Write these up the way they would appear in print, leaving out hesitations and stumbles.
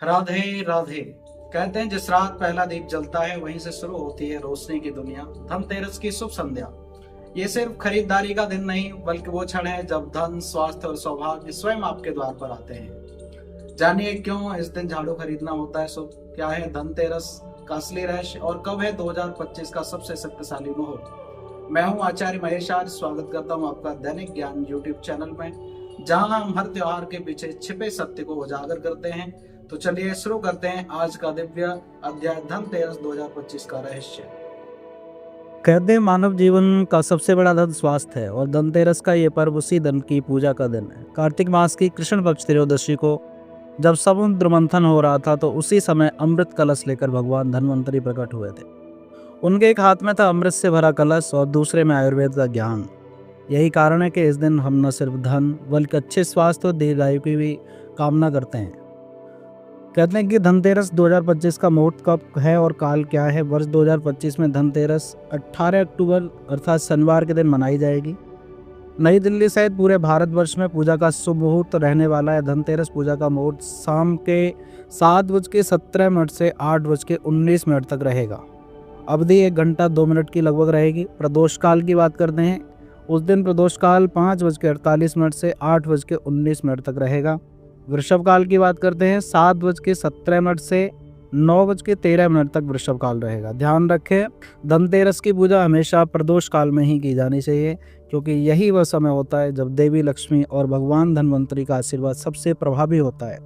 राधे राधे। कहते हैं जिस रात पहला दीप जलता है वहीं से शुरू होती है रोशनी की दुनिया। धनतेरस की शुभ संध्या। ये सिर्फ खरीदारी का दिन नहीं बल्कि वो क्षण है जब धन, स्वास्थ्य और सौभाग्य स्वयं आपके द्वार पर आते हैं। जानिए क्यों इस दिन झाड़ू खरीदना होता है शुभ, क्या है धनतेरस का असली रहस्य और कब है 2025 का सबसे शक्तिशाली मुहूर्त। मैं हूं आचार्य महेश। आज स्वागत करता हूं आपका दैनिक ज्ञान यूट्यूब चैनल में, जहां हम हर त्योहार के पीछे छिपे सत्य को उजागर करते हैं। तो चलिए शुरू करते हैं आज का दिव्य अध्याय धनतेरस 2025 का रहस्य। कहते हैं मानव जीवन का सबसे बड़ा धन स्वास्थ्य है और धनतेरस का ये पर्व उसी धन की पूजा का दिन है। कार्तिक मास की कृष्ण पक्ष त्रयोदशी को जब समुद्र मंथन हो रहा था तो उसी समय अमृत कलश लेकर भगवान धन्वंतरी प्रकट हुए थे। उनके एक हाथ में था अमृत से भरा कलश और दूसरे में आयुर्वेद का ज्ञान। यही कारण है कि इस दिन हम न सिर्फ धन बल्कि अच्छे स्वास्थ्य और दीर्घायु की भी कामना करते हैं। कहते हैं कि धनतेरस 2025 का मुहूर्त कब है और काल क्या है। वर्ष 2025 में धनतेरस 18 अक्टूबर अर्थात शनिवार के दिन मनाई जाएगी। नई दिल्ली सहित पूरे भारतवर्ष में पूजा का शुभ मुहूर्त रहने वाला है। धनतेरस पूजा का मुहूर्त शाम के 7:17 से 8:19 तक रहेगा। अवधि 1 घंटा 2 मिनट की लगभग रहेगी। प्रदोष काल की बात करते हैं, उस दिन प्रदोष काल 5:48 से 8:19 तक रहेगा। वृषभ काल की बात करते हैं, 7:17 से 9:13 तक वृषभ काल रहेगा। ध्यान रखें, धनतेरस की पूजा हमेशा प्रदोष काल में ही की जानी चाहिए, क्योंकि यही वह समय होता है जब देवी लक्ष्मी और भगवान धन्वंतरी का आशीर्वाद सबसे प्रभावी होता है।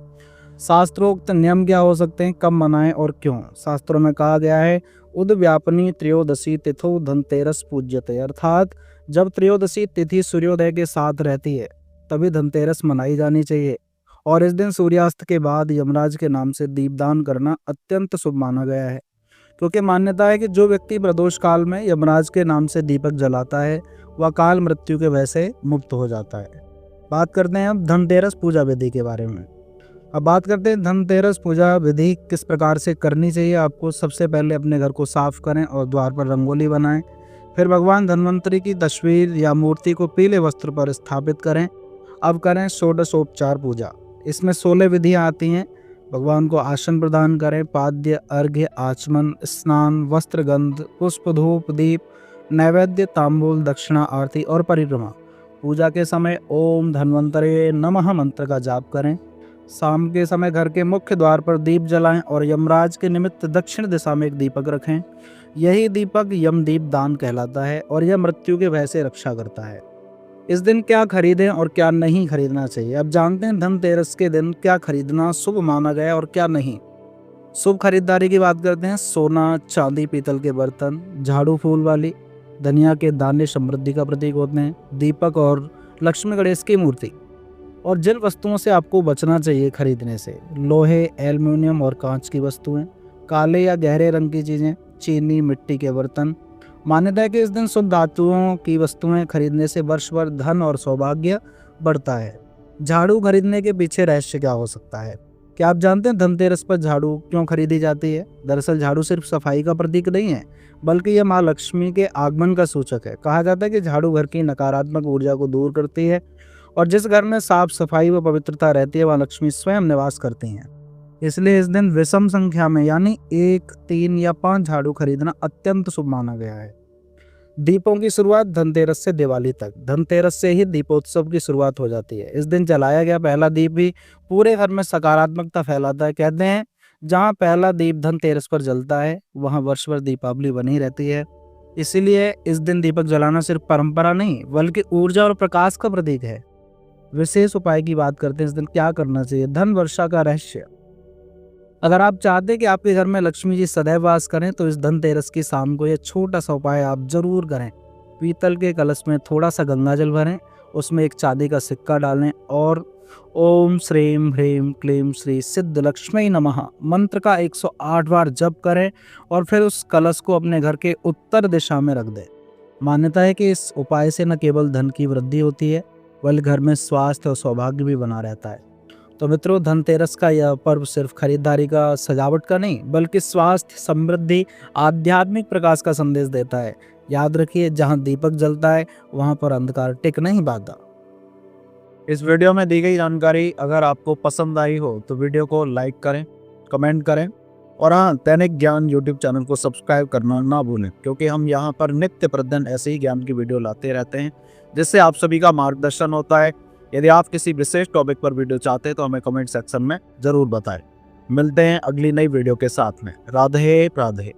शास्त्रोक्त नियम क्या हो सकते हैं, कब मनाएं और क्यों। शास्त्रों में कहा गया है, उद्व्यापनी त्रयोदशी तिथो धनतेरस पूज्यते, अर्थात जब त्रयोदशी तिथि सूर्योदय के साथ रहती है तभी धनतेरस मनाई जानी चाहिए। और इस दिन सूर्यास्त के बाद यमराज के नाम से दीपदान करना अत्यंत शुभ माना गया है, क्योंकि मान्यता है कि जो व्यक्ति प्रदोष काल में यमराज के नाम से दीपक जलाता है वह काल मृत्यु के भय से मुक्त हो जाता है। बात करते हैं अब धनतेरस पूजा विधि के बारे में। अब बात करते हैं धनतेरस पूजा विधि किस प्रकार से करनी चाहिए। आपको सबसे पहले अपने घर को साफ करें और द्वार पर रंगोली बनाएं। फिर भगवान धन्वंतरी की तस्वीर या मूर्ति को पीले वस्त्र पर स्थापित करें। अब करें षोडशोपचार पूजा। इसमें 16 विधियाँ आती हैं। भगवान को आसन प्रदान करें, पाद्य, अर्घ्य, आचमन, स्नान, वस्त्र, गंध, पुष्प, धूप, दीप, नैवेद्य, तांबूल, दक्षिणा, आरती और परिक्रमा। पूजा के समय ओम धन्वंतरे नमः मंत्र का जाप करें। शाम के समय घर के मुख्य द्वार पर दीप जलाएं और यमराज के निमित्त दक्षिण दिशा में एक दीपक रखें। यही दीपक यमदीप दान कहलाता है और यह मृत्यु के भय से रक्षा करता है। इस दिन क्या खरीदें और क्या नहीं खरीदना चाहिए। अब जानते हैं धनतेरस के दिन क्या खरीदना शुभ माना गया और क्या नहीं। शुभ खरीदारी की बात करते हैं, सोना, चांदी, पीतल के बर्तन, झाड़ू फूल वाली, धनिया के दाने समृद्धि का प्रतीक होते हैं, दीपक और लक्ष्मी गणेश की मूर्ति। और जिन वस्तुओं से आपको बचना चाहिए खरीदने से, लोहे, एल्युमिनियम और कांच की वस्तुएं, काले या गहरे रंग की चीज़ें, चीनी, मिट्टी के बर्तन। मान्यता है कि इस दिन शुद्ध धातुओं की वस्तुएं खरीदने से वर्ष भर धन और सौभाग्य बढ़ता है। झाड़ू खरीदने के पीछे रहस्य क्या हो सकता है। क्या आप जानते हैं धनतेरस पर झाड़ू क्यों खरीदी जाती है। दरअसल झाड़ू सिर्फ सफाई का प्रतीक नहीं है, बल्कि यह माँ लक्ष्मी के आगमन का सूचक है। कहा जाता है कि झाड़ू घर की नकारात्मक ऊर्जा को दूर करती है और जिस घर में साफ सफाई व पवित्रता रहती है वहाँ लक्ष्मी स्वयं निवास करती हैं। इसलिए इस दिन विषम संख्या में यानी 1, 3 या 5 झाड़ू खरीदना अत्यंत शुभ माना गया है। दीपों की शुरुआत धनतेरस से दिवाली तक। धनतेरस से ही दीपोत्सव की शुरुआत हो जाती है। इस दिन जलाया गया पहला दीप भी पूरे घर में सकारात्मकता फैलाता है। कहते हैं जहाँ पहला दीप धनतेरस पर जलता है वहाँ वर्ष भर दीपावली बनी रहती है। इसीलिए इस दिन दीपक जलाना सिर्फ परंपरा नहीं बल्कि ऊर्जा और प्रकाश का प्रतीक है। विशेष उपाय की बात करते हैं, इस दिन क्या करना चाहिए। धन वर्षा का रहस्य। अगर आप चाहते हैं कि आपके घर में लक्ष्मी जी सदैव वास करें तो इस धनतेरस की शाम को यह छोटा सा उपाय आप जरूर करें। पीतल के कलश में थोड़ा सा गंगा जल भरें, उसमें एक चांदी का सिक्का डालें और ओम श्रीम ह्रीम क्लीम श्री सिद्ध लक्ष्मी नमः मंत्र का 108 बार जप करें और फिर उस कलश को अपने घर के उत्तर दिशा में रख दें। मान्यता है कि इस उपाय से न केवल धन की वृद्धि होती है बल्कि घर में स्वास्थ्य और सौभाग्य भी बना रहता है। तो मित्रों, धनतेरस का यह पर्व सिर्फ खरीदारी का, सजावट का नहीं बल्कि स्वास्थ्य, समृद्धि, आध्यात्मिक प्रकाश का संदेश देता है। याद रखिए, जहां दीपक जलता है वहां पर अंधकार टिक नहीं पाता। इस वीडियो में दी गई जानकारी अगर आपको पसंद आई हो तो वीडियो को लाइक करें, कमेंट करें और हाँ, दैनिक ज्ञान यूट्यूब चैनल को सब्सक्राइब करना ना भूलें, क्योंकि हम यहाँ पर नित्य प्रतिदिन ऐसे ही ज्ञान की वीडियो लाते रहते हैं जिससे आप सभी का मार्गदर्शन होता है। यदि आप किसी विशेष टॉपिक पर वीडियो चाहते हैं तो हमें कमेंट सेक्शन में ज़रूर बताएं। मिलते हैं अगली नई वीडियो के साथ में। राधे राधे।